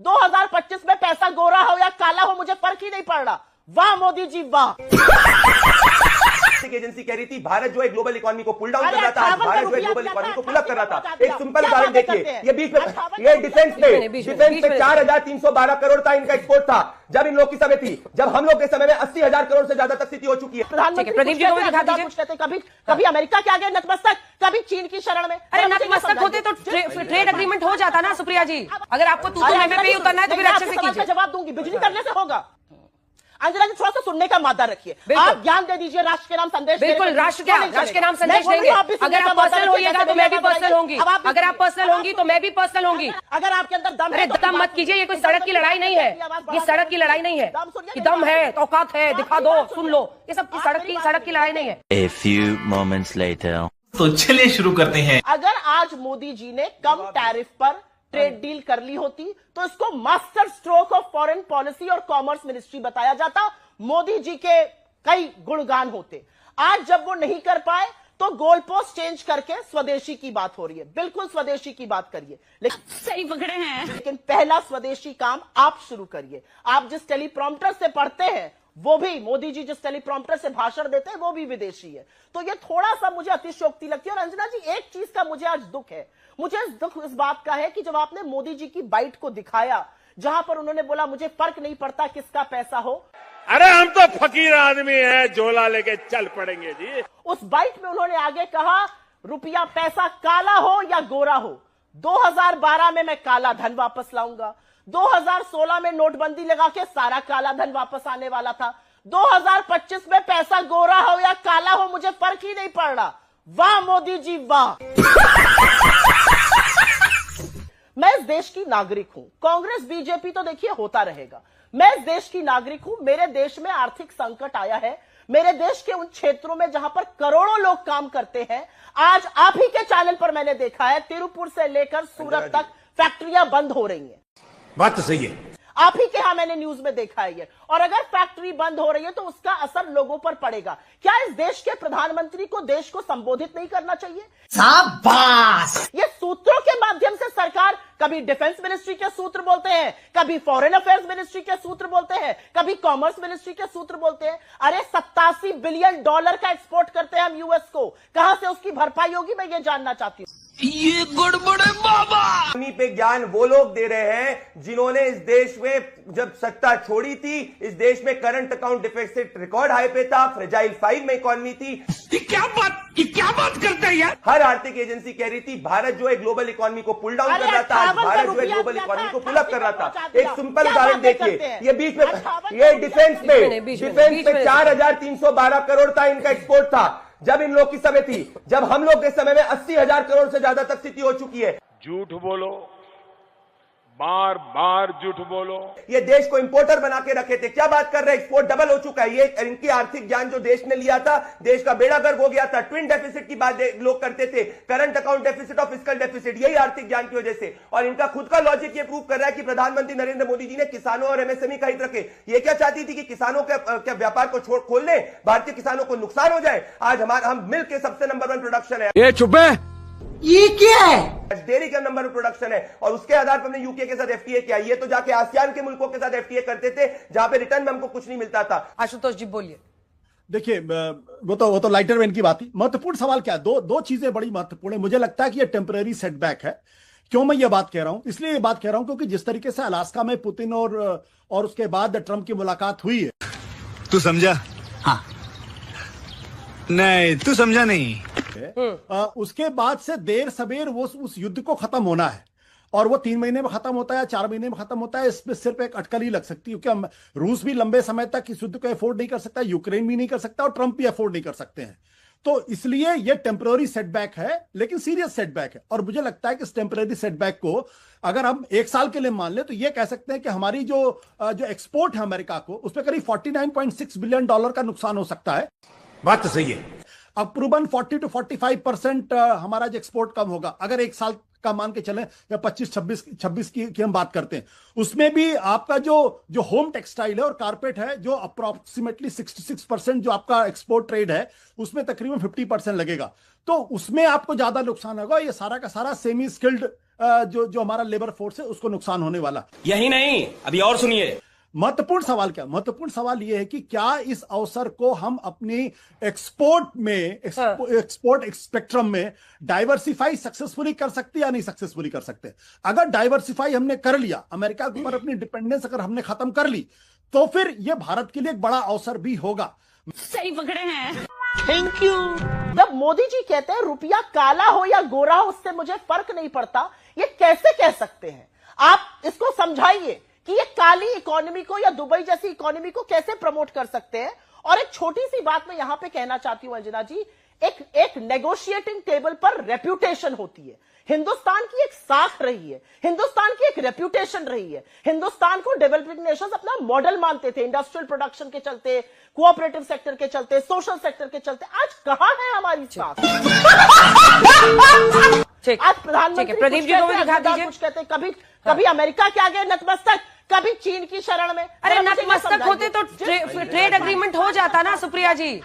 2025 में पैसा गोरा हो या काला हो मुझे फर्क ही नहीं पड़ रहा। वाह मोदी जी वाह। एजेंसी कह रही थी भारत जो है ग्लोबल इकोनॉमी को पुल डाउन कर रहा था, आज भारत जो है ग्लोबल इकोनॉमी को पुल अप कर रहा था। एक सिंपल उदाहरण देखिए, ये बीच में ये डिफेंस पे 4,312 करोड़ का इनका एक्सपोर्ट था जब इन लोग की समय थी। जब हम लोग के समय में 80,000 करोड़ से ज्यादा तक स्थिति हो चुकी है। प्रधानमंत्री कभी अमेरिका के आगे नतमस्तक, कभी चीन की शरण में। अरे नतमस्तक होते तो ट्रेड एग्रीमेंट हो जाता ना सुप्रिया जी। अगर आपको तू पे ही उतरना है तो फिर अच्छे से कीजिए। जवाब दूंगी, बिजली करने से होगा। अंजना जी थोड़ा सा सुनने का मादा रखिए। आप ज्ञान दे दीजिए, राष्ट्र के नाम संदेश। बिल्कुल, राष्ट्र के नाम संदेश देंगे। अगर आप पर्सनल होइएगा तो मैं भी पर्सनल होंगी, अगर आप पर्सनल होंगी तो मैं भी पर्सनल होंगी। अगर आपके अंदर दम है, दम मत कीजिए। ये कोई सड़क की लड़ाई नहीं है, ये सड़क की लड़ाई नहीं है कि दम है, औकात है, दिखा दो, सुन लो। ये सब सड़क की लड़ाई नहीं है। A few moments later. तो चलिए शुरू करते हैं। अगर आज मोदी जी ने कम टैरिफ पर ट्रेड डील कर ली होती तो इसको master stroke of foreign policy और कॉमर्स मिनिस्ट्री बताया जाता। मोदी जी के कई गुणगान होते। आज जब वो नहीं कर पाए तो गोल पोस्ट चेंज करके स्वदेशी की बात हो रही है। बिल्कुल स्वदेशी की बात करिए, लेकिन सही पकड़े हैं। लेकिन पहला स्वदेशी काम आप शुरू करिए। आप जिस टेलीप्रॉम्प्टर से पढ़ते हैं वो भी, मोदी जी जिस टेलीप्रॉम्प्टर से भाषण देते हैं वो भी विदेशी है। तो ये थोड़ा सा मुझे अतिशयोक्ति लगती है। और अंजना जी एक चीज का मुझे आज दुख है, मुझे दुख इस बात का है कि जब आपने मोदी जी की बाइट को दिखाया जहां पर उन्होंने बोला मुझे फर्क नहीं पड़ता किसका पैसा हो। अरे हम तो फकीर आदमी है, झोला लेके चल पड़ेंगे जी। उस बाइट में उन्होंने आगे कहा रुपया पैसा काला हो या गोरा हो, 2012 में मैं काला धन वापस लाऊंगा, 2016 में नोटबंदी लगा के सारा काला धन वापस आने वाला था, 2025 में पैसा गोरा हो या काला हो मुझे फर्क ही नहीं पड़ रहा। वाह मोदी जी वाह। मैं इस देश की नागरिक हूं, कांग्रेस बीजेपी तो देखिए होता रहेगा। मैं इस देश की नागरिक हूं। मेरे देश में आर्थिक संकट आया है। मेरे देश के उन क्षेत्रों में जहां पर करोड़ों लोग काम करते हैं, आज आप ही के चैनल पर मैंने देखा है तिरुपुर से लेकर सूरत तक फैक्ट्रियां बंद हो रही हैं। बात तो सही है। आप ही के यहां मैंने न्यूज में देखा है ये। और अगर फैक्ट्री बंद हो रही है तो उसका असर लोगों पर पड़ेगा। क्या इस देश के प्रधानमंत्री को देश को संबोधित नहीं करना चाहिए? शाबाश। ये सूत्रों के माध्यम से सरकार कभी डिफेंस मिनिस्ट्री के सूत्र बोलते हैं, कभी फॉरेन अफेयर्स मिनिस्ट्री के सूत्र बोलते हैं, कभी कॉमर्स मिनिस्ट्री के सूत्र बोलते हैं। अरे $87 बिलियन का एक्सपोर्ट करते हैं हम यूएस को, कहां से उसकी भरपाई होगी मैं ये जानना चाहती हूं। ये गड़बड़े बाबा। पे ज्ञान वो लोग दे रहे हैं जिन्होंने इस देश में जब सत्ता छोड़ी थी, इस देश में current account deficit record high पे था, फ्रेजाइल 5 में इकोनॉमी थी। ये क्या बात करते हैं यार। हर आर्थिक एजेंसी कह रही थी भारत जो है ग्लोबल इकोनॉमी को पुल डाउन कर रहा था, आज भारत जो है ग्लोबल इकोनॉमी को पुल अप कर रहा था। एक सिंपल उदाहरण देखिए, ये बीच में ये डिफेंस पे 4,312 करोड़ का इनका एक्सपोर्ट था जब इन लोग की समय थी। जब हम लोग के समय में 80,000 करोड़ से ज्यादा तक स्थिति हो चुकी है। झूठ बोलो, बार बार झूठ बोलो। ये देश को इंपोर्टर बना के रखे थे, क्या बात कर रहे हैं, एक्सपोर्ट डबल हो चुका है। ये इनकी आर्थिक ज्ञान जो देश ने लिया था, देश का बेड़ा गर्क हो गया था। ट्विन डेफिसिट की बात लोग करते थे, करंट अकाउंट डेफिसिट और फिस्कल डेफिसिट, यही आर्थिक ज्ञान की वजह से। और इनका खुद का लॉजिक ये प्रूव कर रहा है कि प्रधानमंत्री नरेंद्र मोदी जी ने किसानों और एमएसएमई का हित रखे। ये क्या चाहती थी कि किसानों के व्यापार को खोल दें, भारतीय किसानों को नुकसान हो जाए। आज हम मिल्क के सबसे नंबर 1 प्रोडक्शन है। ये चुप है, ये क्या है? डेयरी का नंबर 1 प्रोडक्शन है और उसके आधार पर हमने यूके के साथ एफटीए किया। ये तो जाके आसियान के मुल्कों के साथ एफटीए करते थे जहां पे रिटर्न में हमको कुछ नहीं मिलता था। आशुतोष जी बोलिए। देखिए वो तो लाइटर वेन की बात थी। महत्वपूर्ण सवाल क्या है, दो चीजें बड़ी महत्वपूर्ण है। मुझे लगता है कि ये टेम्पररी सेटबैक है। क्यों मैं ये बात कह रहा हूं? इसलिए ये बात कह रहा हूं क्योंकि जिस तरीके से अलास्का में पुतिन और उसके बाद ट्रंप की मुलाकात हुई है। तू समझा? हाँ नहीं, तू समझा नहीं। उसके बाद से देर सबेर वो उस युद्ध को खत्म होना है और वो 3 महीने में खत्म होता है या 4 महीने में खत्म होता है, इसमें सिर्फ एक अटकल ही लग सकती है। क्योंकि रूस भी लंबे समय तक इस युद्ध को अफोर्ड नहीं कर सकता, यूक्रेन भी नहीं कर सकता और ट्रंप भी अफोर्ड नहीं कर सकते हैं। तो इसलिए ये टेम्पररी सेटबैक है, लेकिन सीरियस सेटबैक है। और मुझे लगता है कि इस टेम्पररी सेटबैक को अगर हम 1 साल के लिए मान ले तो ये कह सकते हैं कि हमारी जो एक्सपोर्ट है अमेरिका को, उस पर करीब $49.6 बिलियन का नुकसान हो सकता है। बात तो सही है। अक्टूबर 40 to 45% हमारा जो एक्सपोर्ट कम होगा अगर 1 साल का मान के चलें, या 25-26 की हम बात करते हैं। उसमें भी आपका जो होम टेक्सटाइल है और कारपेट है, जो अप्रोक्सीमेटली 66% जो आपका एक्सपोर्ट ट्रेड है, उसमें तकरीबन 50% लगेगा। तो उसमें आपको ज्यादा नुकसान होगा। ये सारा का सारा सेमी स्किल्ड जो हमारा लेबर फोर्स है उसको नुकसान होने वाला। यही नहीं, अभी और सुनिए। महत्वपूर्ण सवाल क्या? महत्वपूर्ण सवाल यह है कि क्या इस अवसर को हम अपनी एक्सपोर्ट स्पेक्ट्रम में डाइवर्सिफाई सक्सेसफुली कर सकते या नहीं सक्सेसफुली कर सकते? अगर डाइवर्सिफाई हमने कर लिया, अमेरिका के ऊपर अपनी डिपेंडेंस अगर हमने खत्म कर ली, तो फिर यह भारत के लिए एक बड़ा अवसर भी होगा। सही पकड़े हैं। Thank you. जब मोदी जी कहते हैं रुपया काला हो या गोरा हो उससे मुझे फर्क नहीं पड़ता, ये कैसे कह सकते हैं? आप इसको समझाइए कि ये काली इकोनॉमी को या दुबई जैसी इकोनॉमी को कैसे प्रमोट कर सकते हैं। और एक छोटी सी बात मैं यहां पे कहना चाहती हूं अंजना जी, एक नेगोशिएटिंग टेबल पर रेप्यूटेशन होती है। हिंदुस्तान की एक साख रही है, हिंदुस्तान की एक रेप्यूटेशन रही है। हिंदुस्तान को डेवलपिंग नेशंस अपना मॉडल मानते थे, इंडस्ट्रियल प्रोडक्शन के चलते, कोऑपरेटिव सेक्टर के चलते, सोशल सेक्टर के चलते। आज कहां है हमारी साख? आज प्रधानमंत्री प्रदीप जी को भी दिखा दीजिए। कुछ कहते कभी अमेरिका के आगे नतमस्तक, कभी चीन की शरण में। अरे नतमस्तक होते तो ट्रेड एग्रीमेंट हो जाता ना सुप्रिया जी।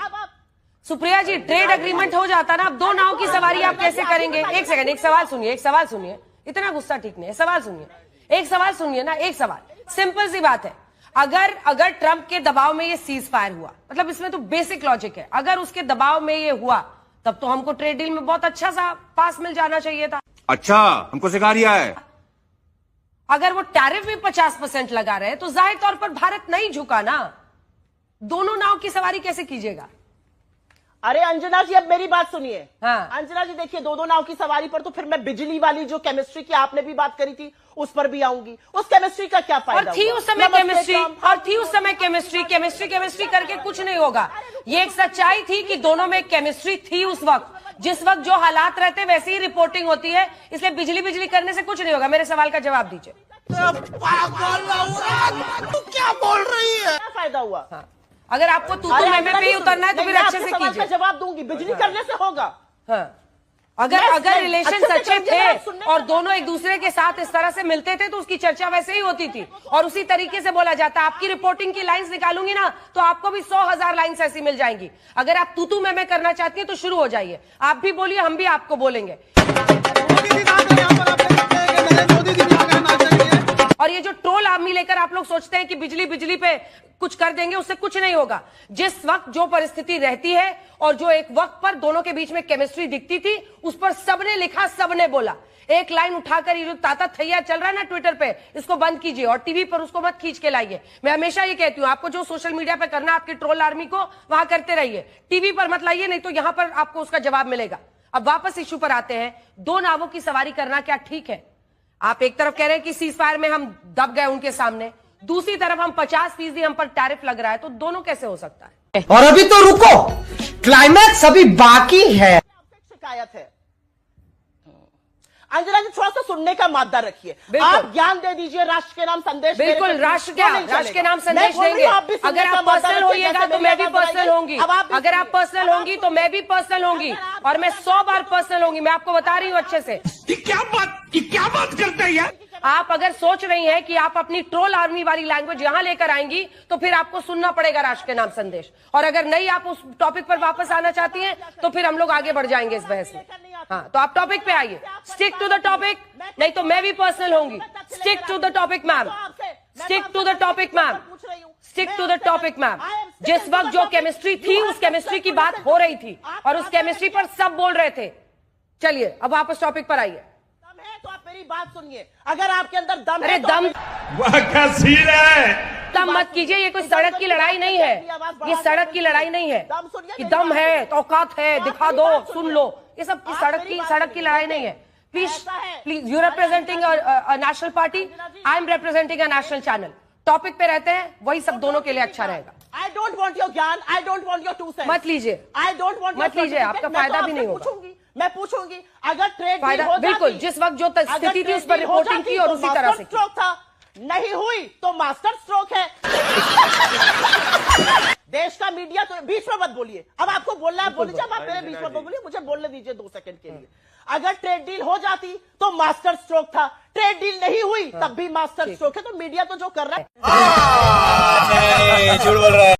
सुप्रिया जी, ट्रेड एग्रीमेंट हो जाता ना। अब दो नाव की सवारी आप कैसे करेंगे? एक सेकंड, एक सवाल सुनिए। इतना गुस्सा ठीक नहीं है, सवाल सुनिए। एक सवाल सुनिए ना, एक सवाल, सिंपल सी बात है। अगर ट्रंप के दबाव में ये सीज फायर हुआ, मतलब इसमें तो बेसिक लॉजिक है, अगर उसके दबाव में ये हुआ तब तो हमको ट्रेड डील में बहुत अच्छा सा पास मिल जाना चाहिए था। अच्छा, हमको सिखा रिया है। अगर वो टैरिफ भी 50% लगा रहे तो जाहिर तौर पर भारत नहीं झुका ना। दोनों नाव की सवारी कैसे कीजिएगा? अरे अंजना जी, अब मेरी बात सुनिए। हाँ। अंजना जी देखिए, दो नाव की सवारी पर तो फिर मैं बिजली वाली जो केमिस्ट्री की आपने भी बात करी थी उस पर भी आऊंगी। उस केमिस्ट्री का क्या फायदा? और थी उस समय केमिस्ट्री करके कुछ नहीं होगा। ये एक सच्चाई थी कि दोनों में केमिस्ट्री थी उस वक्त। जिस वक्त जो हालात रहते वैसी ही रिपोर्टिंग होती है, इसलिए बिजली करने से कुछ नहीं होगा। मेरे सवाल का जवाब दीजिए। क्या बोल रही है? क्या फायदा हुआ? हाँ। अगर आपको तू में पे ही उतरना है तो फिर अच्छे से कीजिए। जवाब दूंगी, बिजली करने से होगा। हाँ। अगर रिलेशन अच्छे थे और दोनों एक दूसरे के साथ इस तरह से मिलते थे तो उसकी चर्चा वैसे ही होती थी और उसी तरीके से बोला जाता। आपकी रिपोर्टिंग की लाइंस निकालूंगी ना तो आपको भी 100,000 लाइंस ऐसी मिल जाएंगी। अगर आप तू में करना चाहती हैं तो शुरू हो जाइए। आप भी बोलिए, हम भी आपको बोलेंगे। और ये जो ट्रोल आर्मी लेकर आप लोग सोचते हैं कि बिजली पे कुछ कर देंगे, उससे कुछ नहीं होगा। जिस वक्त जो परिस्थिति रहती है और जो एक वक्त पर दोनों के बीच में केमिस्ट्री दिखती थी, उस पर सबने लिखा, सबने बोला। एक लाइन उठाकर ये जो ताता थैया चल रहा है ना ट्विटर पे, इसको बंद कीजिए और टीवी पर उसको मत खींच के लाइए। मैं हमेशा ये कहती हूँ, आपको जो सोशल मीडिया पे करना, आपकी ट्रोल आर्मी को वहां करते रहिए, टीवी पर मत लाइए, नहीं तो यहां पर आपको उसका जवाब मिलेगा। अब वापस इश्यू पर आते हैं। दो नावों की सवारी करना क्या ठीक है? आप एक तरफ कह रहे हैं कि सीज फायर में हम दब गए उनके सामने, दूसरी तरफ हम 50% हम पर टैरिफ लग रहा है, तो दोनों कैसे हो सकता है? और अभी तो रुको, क्लाइमैक्स अभी बाकी है। शिकायत है अंजना जी, थोड़ा सा सुनने का मादा रखिए। आप ज्ञान दे दीजिए, राष्ट्र के नाम संदेश। बिल्कुल, राष्ट्र के नाम संदेश देंगे। अगर आप पर्सनल होइएगा तो मैं भी पर्सनल होंगी, अगर आप पर्सनल होंगी तो मैं भी पर्सनल होंगी, और मैं 100 बार पर्सनल होंगी। मैं आपको बता रही हूँ अच्छे से। क्या बात करते हैं यार? आप अगर सोच रही हैं कि आप अपनी ट्रोल आर्मी वाली लैंग्वेज यहां लेकर आएंगी तो फिर आपको सुनना पड़ेगा राष्ट्र के नाम संदेश। और अगर नहीं, आप उस टॉपिक पर वापस आना चाहती हैं तो फिर हम लोग आगे बढ़ जाएंगे इस बहस में। हाँ, तो आप टॉपिक पे आइए, स्टिक टू द टॉपिक, नहीं तो मैं भी पर्सनल होंगी। Stick to the topic ma'am, stick to the topic ma'am, stick to the topic ma'am. जिस वक्त जो केमिस्ट्री थी उस केमिस्ट्री की बात हो रही थी और उस केमिस्ट्री पर सब बोल रहे थे। चलिए अब वापस टॉपिक पर आइए। तो आप मेरी बात सुनिए, अगर आपके अंदर दम है, तो दम दम मत कीजिए। ये कोई सड़क की लड़ाई नहीं है, ये सड़क की लड़ाई नहीं है कि दम है, औकात है, दिखा दो, सुन लो। ये सब सड़क की लड़ाई नहीं है। Please, you representing a national party, I am representing a national channel. Topic पे रहते हैं, वही सब दोनों के लिए अच्छा रहेगा। आई डोंट वांट योर ज्ञान, I don't want your 2 sense. मत लीजिए, आई डोंट वांट, मत लीजिए, आपका फायदा भी नहीं होगा। मैं पूछूंगी अगर ट्रेड फायदा हो जाती, बिल्कुल, जिस वक्त जो स्थिति थी उस पर रिपोर्टिंग की और उसी तरह से स्ट्रोक था, नहीं हुई तो मास्टर स्ट्रोक है। देश का मीडिया, तो बीच में मत बोलिए। अब आपको बोलना है बोलिए, जब आप मेरे बीच में बोलिए, मुझे बोलने दीजिए 2 सेकंड के लिए। अगर ट्रेड डील हो जाती तो मास्टर स्ट्रोक था, ट्रेड डील नहीं हुई तब भी मास्टर स्ट्रोक है। तो मीडिया तो जो कर रहा है, झूठ बोल रहा है।